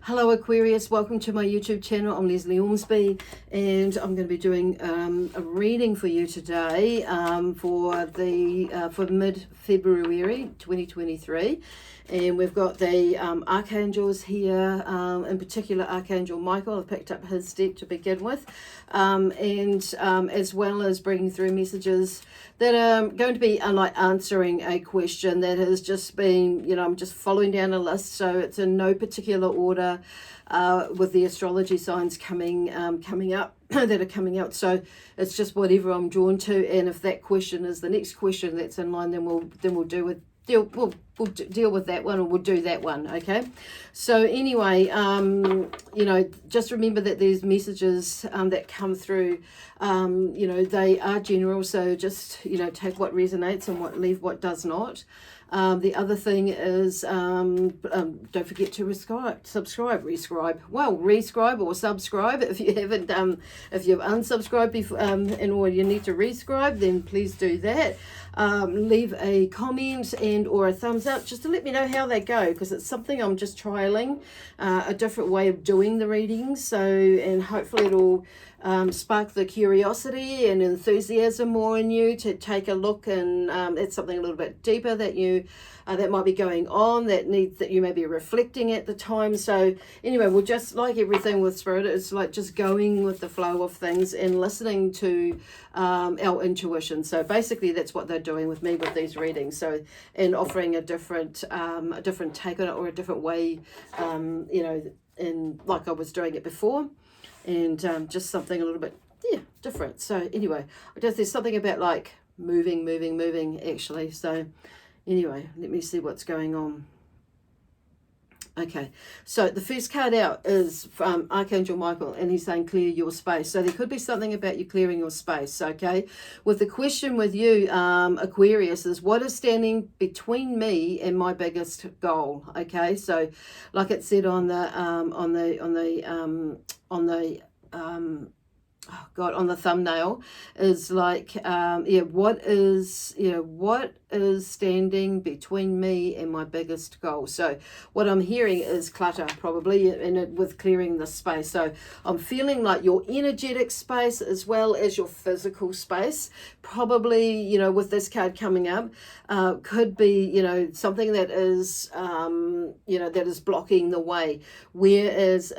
Hello Aquarius, welcome to my YouTube channel. I'm Leslie Ormsby and I'm going to be doing a reading for you today for mid-February 2023. And we've got the archangels here, in particular Archangel Michael. I've picked up his deck to begin with, as well as bringing through messages that are going to be like answering a question that has just been, I'm just following down a list, so it's in no particular order, with the astrology signs coming up that are coming out. So it's just whatever I'm drawn to, and if that question is the next question that's in line, then we'll deal with that one, or we'll do that one. Okay, so anyway, just remember that these messages that come through, they are general, so just take what resonates and leave what does not. The other thing is, don't forget to rescribe or subscribe. If you haven't, if you've unsubscribed before, or you need to rescribe, then please do that. Leave a comment and or a thumbs up just to let me know how they go, because it's something I'm just trialing, a different way of doing the readings. So, and hopefully it'll spark the curiosity and enthusiasm more in you to take a look and at something a little bit deeper that you that might be going on, that you may be reflecting at the time. So anyway, we'll just, like everything with spirit, it's like just going with the flow of things and listening to our intuition. So basically that's what they're doing with me with these readings, so, and offering a different take on it, or a different way, in like I was doing it before, and just something a little bit different. So anyway, there's something about like moving actually. So anyway, let me see what's going on. Okay, so the first card out is from Archangel Michael, and he's saying clear your space. So there could be something about you clearing your space. Okay, with the question with you, Aquarius, is what is standing between me and my biggest goal? Okay, so like it said on the on the thumbnail, is like what is standing between me and my biggest goal? So what I'm hearing is clutter, probably, and with clearing the space. So I'm feeling like your energetic space as well as your physical space, probably, with this card coming up, could be, something that is that is blocking the way. Whereas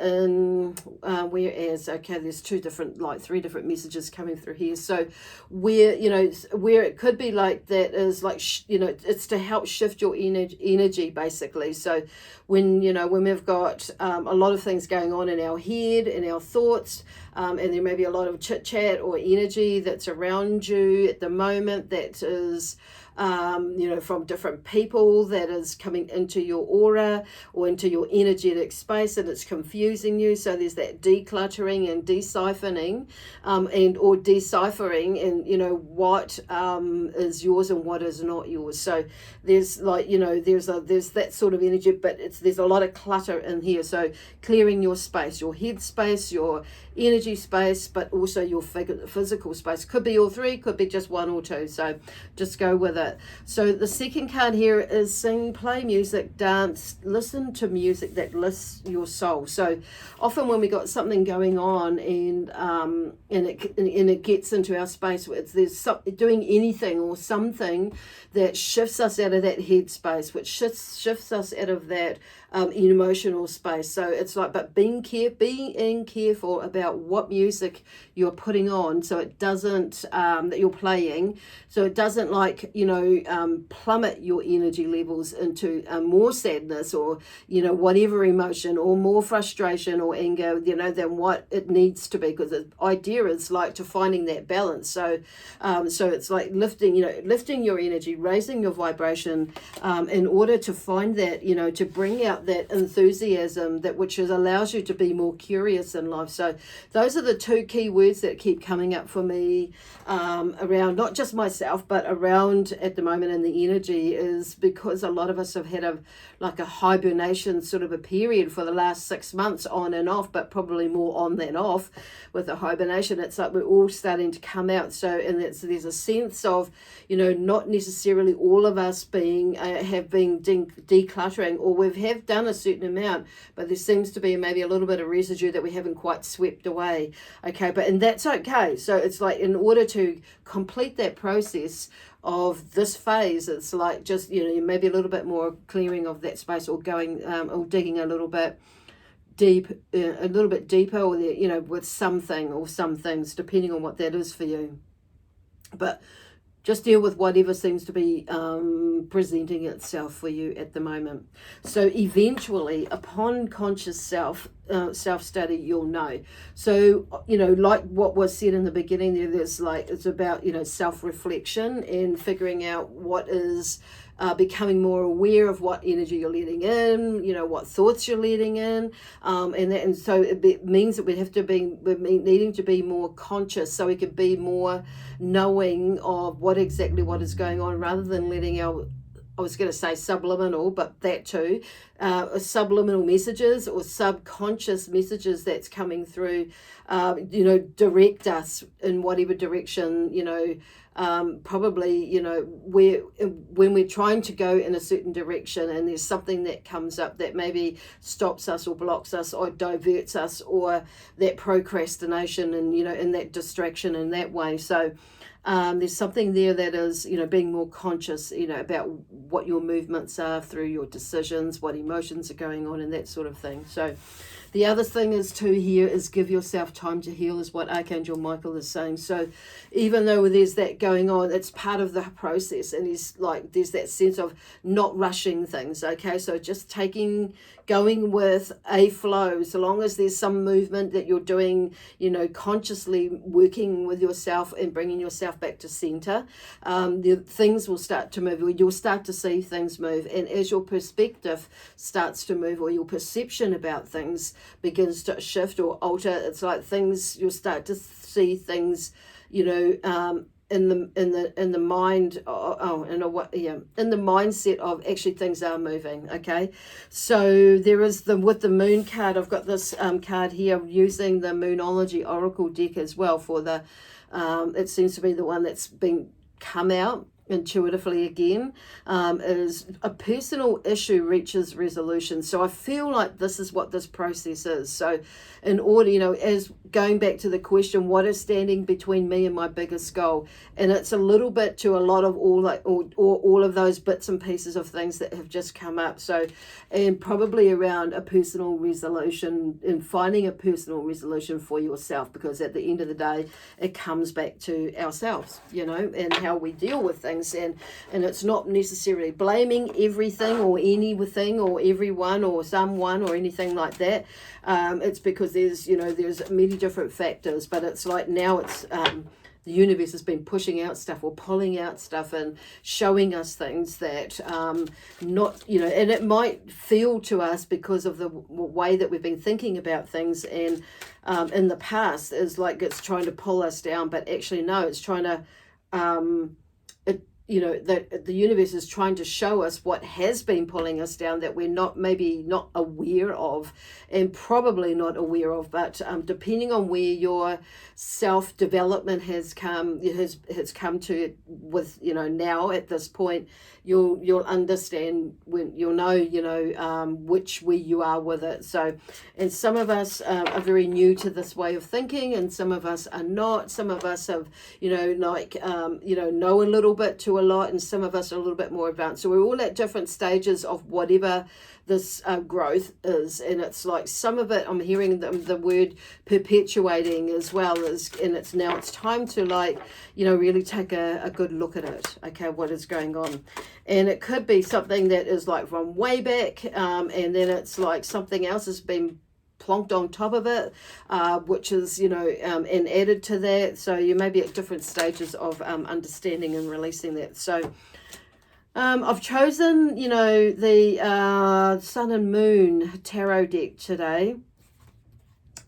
okay, there's three different messages coming through here. So where it could be like that is like, it's to help shift your energy basically. So when we've got a lot of things going on in our head, in our thoughts, and there may be a lot of chit chat or energy that's around you at the moment that is from different people, that is coming into your aura or into your energetic space, and it's confusing you. So there's that decluttering and deciphering, or deciphering, and what is yours and what is not yours. So there's like there's that sort of energy, but there's a lot of clutter in here. So clearing your space, your head space, your energy space, but also your physical space. Could be all three, could be just one or two. So just go with it. So the second card here is sing, play music, dance, listen to music that lifts your soul. So often when we got something going on and it gets into our space, there's doing anything or something that shifts us out of that head space, which shifts us out of that emotional space. So it's like, but being careful about what music you're putting on, so it doesn't that you're playing, so it doesn't like plummet your energy levels into more sadness, or whatever emotion, or more frustration or anger than what it needs to be, because the idea is like to finding that balance. So it's like lifting your energy, raising your vibration, in order to find that, to bring out that enthusiasm, that which allows you to be more curious in life. So those are the two key words that keep coming up for me around not just myself, but around at the moment in the energy, is because a lot of us have had a hibernation sort of a period for the last 6 months on and off, but probably more on than off with the hibernation. It's like we're all starting to come out. So, and there's a sense of, not necessarily all of us have been decluttering, or have done a certain amount, but there seems to be maybe a little bit of residue that we haven't quite swept away. Okay, and that's okay. So it's like, in order to complete that process of this phase, it's like just maybe a little bit more clearing of that space, or going or digging a little bit deeper, or with something or some things, depending on what that is for you. But just deal with whatever seems to be presenting itself for you at the moment. So eventually, upon conscious self-study, you'll know. So, like what was said in the beginning there, it's about, self-reflection and figuring out what is becoming more aware of what energy you're letting in, what thoughts you're letting in, and so it means that we're needing to be more conscious, so we could be more knowing of what is going on, rather than letting I was going to say subliminal, but that too, subliminal messages or subconscious messages that's coming through, direct us in whatever direction, probably, when we're trying to go in a certain direction and there's something that comes up that maybe stops us or blocks us or diverts us, or that procrastination and, in that distraction in that way. So there's something there that is, being more conscious, about what your movements are through your decisions, what emotions are going on, and that sort of thing. So the other thing is too here is give yourself time to heal, is what Archangel Michael is saying. So even though there's that going on, it's part of the process, and there's that sense of not rushing things. Okay, so just going with a flow, so long as there's some movement that you're doing, consciously working with yourself and bringing yourself back to center, the things will start to move. You'll start to see things move, and as your perspective starts to move, or your perception about things begins to shift or alter, it's like you'll start to see things, in the mind, in the mindset of actually things are moving. Okay, so there is with the moon card, I've got this card here using the Moonology Oracle deck as well for the it seems to be the one that's been come out intuitively again, is a personal issue reaches resolution. So I feel like this is what this process is. So in order, as going back to the question, what is standing between me and my biggest goal? And it's a little bit to a lot of all of those bits and pieces of things that have just come up. So, and probably around a personal resolution, and finding a personal resolution for yourself, because at the end of the day, it comes back to ourselves, and how we deal with things. And it's not necessarily blaming everything or anything or everyone or someone or anything like that. It's because there's many different factors, but it's like now it's the universe has been pushing out stuff or pulling out stuff and showing us things that and it might feel to us, because of the way that we've been thinking about things and in the past, is like it's trying to pull us down, but actually no, it's trying to that the universe is trying to show us what has been pulling us down, that we're not aware of, and probably not aware of, but depending on where your self-development has come to with, now at this point, you'll understand, when you'll know, which way you are with it. So, and some of us are very new to this way of thinking, and some of us are not. Some of us have, know a little bit to a lot, and some of us are a little bit more advanced. So we're all at different stages of whatever this growth is, and it's like some of it I'm hearing the word perpetuating as well, and it's time to really take a good look at it. Okay, what is going on? And it could be something that is like from way back, and then it's like something else has been plonked on top of it, which is, and added to that. So you may be at different stages of understanding and releasing that. So I've chosen, the Sun and Moon Tarot deck today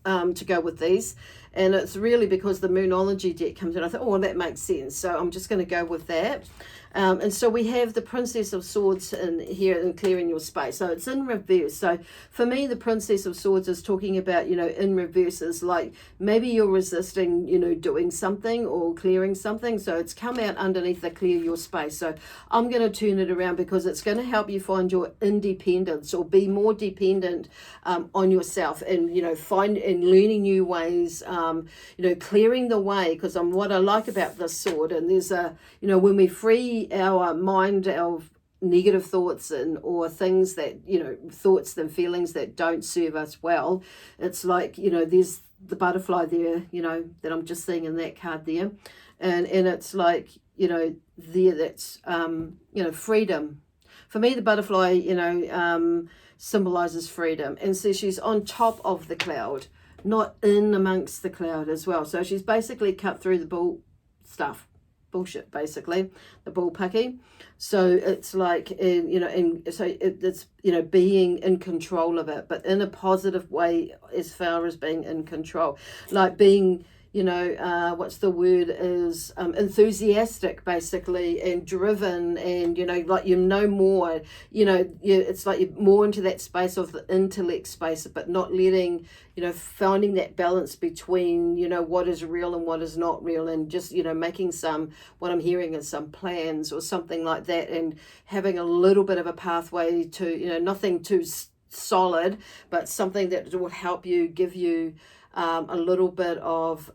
to go with these. And it's really because the Moonology deck comes in. I thought, oh, well, that makes sense. So I'm just going to go with that. And so we have the Princess of Swords in here and clearing your space. So it's in reverse. So for me, the Princess of Swords is talking about, in reverse is like maybe you're resisting, doing something or clearing something. So it's come out underneath the clear your space. So I'm going to turn it around because it's going to help you find your independence or be more dependent on yourself and, find and learning new ways, clearing the way. Because what I like about this sword, and there's when we free our mind, our negative thoughts or things that thoughts and feelings that don't serve us well, it's like there's the butterfly there that I'm just seeing in that card there, and it's like there that's freedom. For me, the butterfly symbolizes freedom, and so she's on top of the cloud, not in amongst the cloud as well. So she's basically cut through the bullshit, basically, the bullpucky. So it's like, it's being in control of it, but in a positive way as far as being in control, like being what's the word is enthusiastic basically, and driven, and like more, it's like you're more into that space of the intellect space, but not letting, finding that balance between what is real and what is not real, and just making what I'm hearing is some plans or something like that, and having a little bit of a pathway to nothing too solid, but something that will help you, give you a little bit of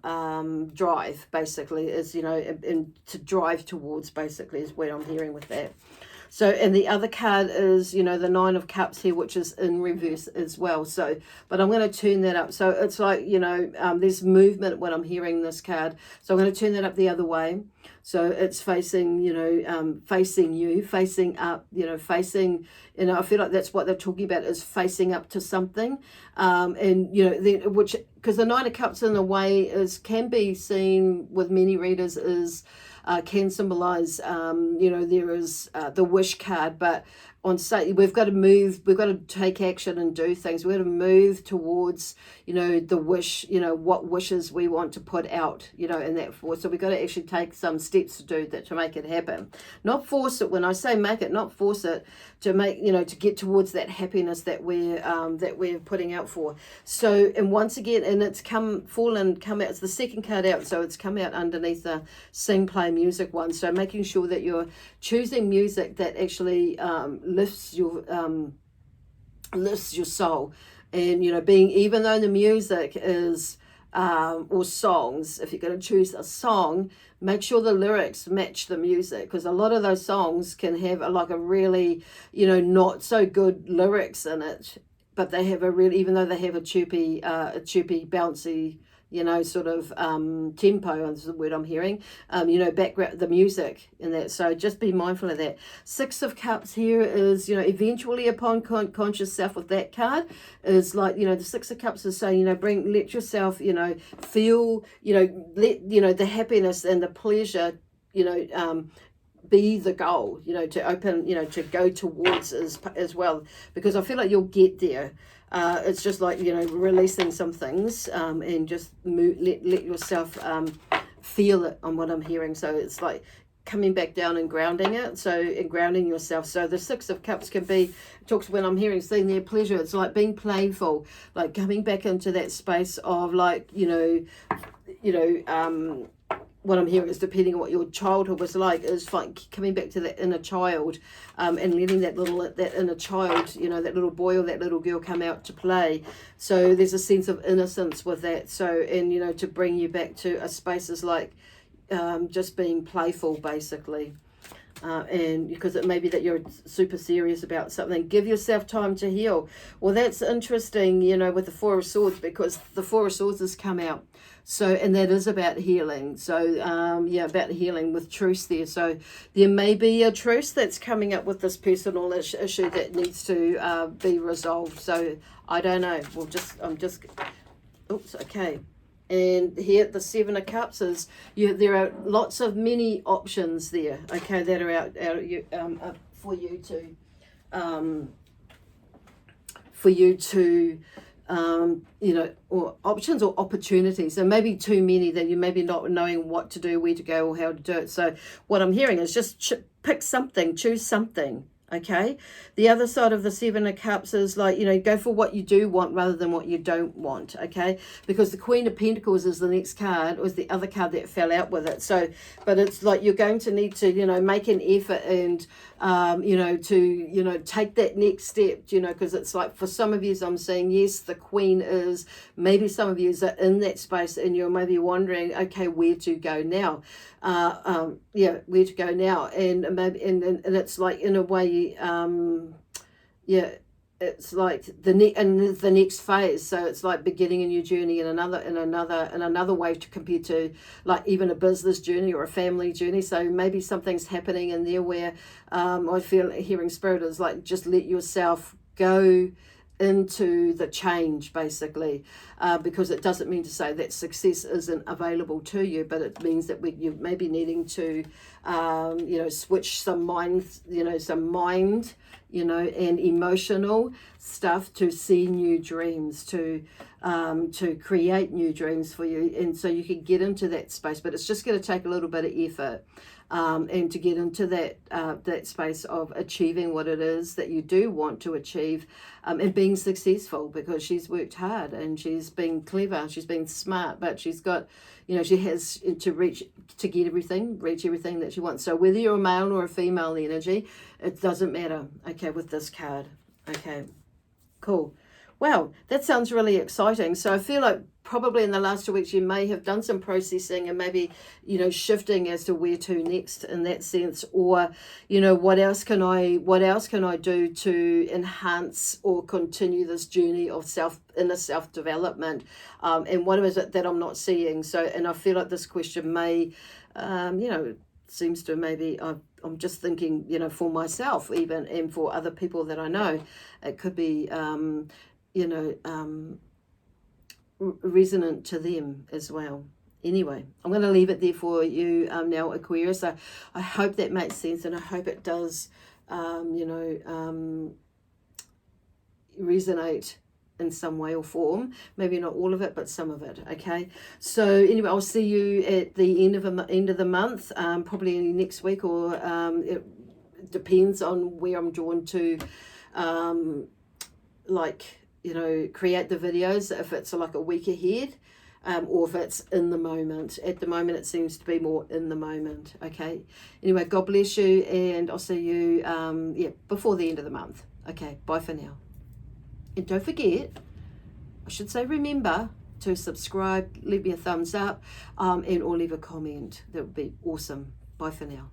drive, basically, is and to drive towards, basically, is what I'm hearing with that. So, and the other card is, the Nine of Cups here, which is in reverse as well. So, but I'm going to turn that up. So it's like, there's movement when I'm hearing this card. So I'm going to turn that up the other way. So it's facing, facing you, facing up, facing, I feel like that's what they're talking about, is facing up to something. Because the Nine of Cups in a way can be seen with many readers can symbolize, there is the wish card, but we've got to move, we've got to take action and do things. We've got to move towards, the wish, what wishes we want to put out, in that force. So we've got to actually take some steps to do that, to make it happen. Not force it. When I say make it, not force it, to make, to get towards that happiness that we're putting out for. So, and once again, and it's come out, it's the second card out, so it's come out underneath the sing, play, music one. So making sure that you're choosing music that actually lifts your soul, and being, even though the music is or songs, if you're going to choose a song, make sure the lyrics match the music, because a lot of those songs can have a really not so good lyrics in it, but they have even though they have a chirpy bouncy sort of tempo, is the word I'm hearing, background, the music in that. So just be mindful of that. Six of Cups here is, eventually upon conscious self with that card, is like, the Six of Cups is saying, let yourself, feel, let, the happiness and the pleasure, be the goal, to open, to go towards as well, because I feel like you'll get there. It's just like, releasing some things, and just let yourself feel it on what I'm hearing. So it's like coming back down and grounding it, and grounding yourself. So the Six of Cups can be, talks when I'm hearing, seeing their pleasure, it's like being playful, like coming back into that space of like, what I'm hearing is, depending on what your childhood was like, is like coming back to that inner child, and letting that inner child, that little boy or that little girl come out to play. So there's a sense of innocence with that. So, and, to bring you back to a space is like just being playful, basically. And because it may be that you're super serious about something, give yourself time to heal. Well, that's interesting, with the Four of Swords, because the Four of Swords has come out. So, and that is about healing. So, about healing with truce there. So there may be a truce that's coming up with this personal issue that needs to be resolved. So I don't know. Oops, okay. And here the Seven of Cups is, there are lots of many options there, okay, that are out for you to you know, or options or opportunities. There may be too many that you may be not knowing what to do, where to go, or how to do it. So what I'm hearing is just pick something, choose something. Okay, the other side of the Seven of Cups is like, you know, go for what you do want rather than what you don't want. Okay, because the Queen of Pentacles is the next card, was the other card that fell out with it. So, but it's like you're going to need to, you know, make an effort and, you know, to, you know, take that next step, you know, because it's like for some of you, I'm saying, yes, the Queen is, maybe some of you are in that space and you're maybe wondering, okay, where to go now? Yeah, where to go now? And maybe, and it's like, in a way, yeah, it's like the next phase. So it's like beginning a new journey in another way to compare to like even a business journey or a family journey. So maybe something's happening in there where I feel hearing spirit is like, just let yourself go into the change, basically, because it doesn't mean to say that success isn't available to you, but it means that you may be needing to you know, switch some mind, you know, you know, and emotional stuff to see new dreams, to create new dreams for you, and so you can get into that space. But it's just going to take a little bit of effort, and to get into that space of achieving what it is that you do want to achieve, and being successful, because she's worked hard and she's been clever, she's been smart, but she's got, you know, she has to reach everything that she wants. So whether you're a male or a female energy, it doesn't matter, okay, with this card. Okay, cool. Wow, that sounds really exciting. So I feel like probably in the last 2 weeks you may have done some processing and maybe, you know, shifting as to where to next in that sense, or, you know, what else can I do to enhance or continue this journey of inner self-development, and what is it that I'm not seeing? So, and I feel like this question may, you know, seems to maybe, I'm just thinking, you know, for myself even, and for other people that I know, it could be, you know, resonant to them as well. Anyway, I'm going to leave it there for you now, Aquarius. I hope that makes sense, and I hope it does, you know, resonate in some way or form. Maybe not all of it, but some of it. Okay, so anyway, I'll see you at the end of the month, probably next week, or it depends on where I'm drawn to, like, you know, create the videos, if it's like a week ahead, or if it's in the moment. At the moment it seems to be more in the moment. Okay, anyway, God bless you, and I'll see you yeah, before the end of the month. Okay, bye for now. And don't forget, I should say, remember to subscribe, leave me a thumbs up, and or leave a comment. That would be awesome. Bye for now.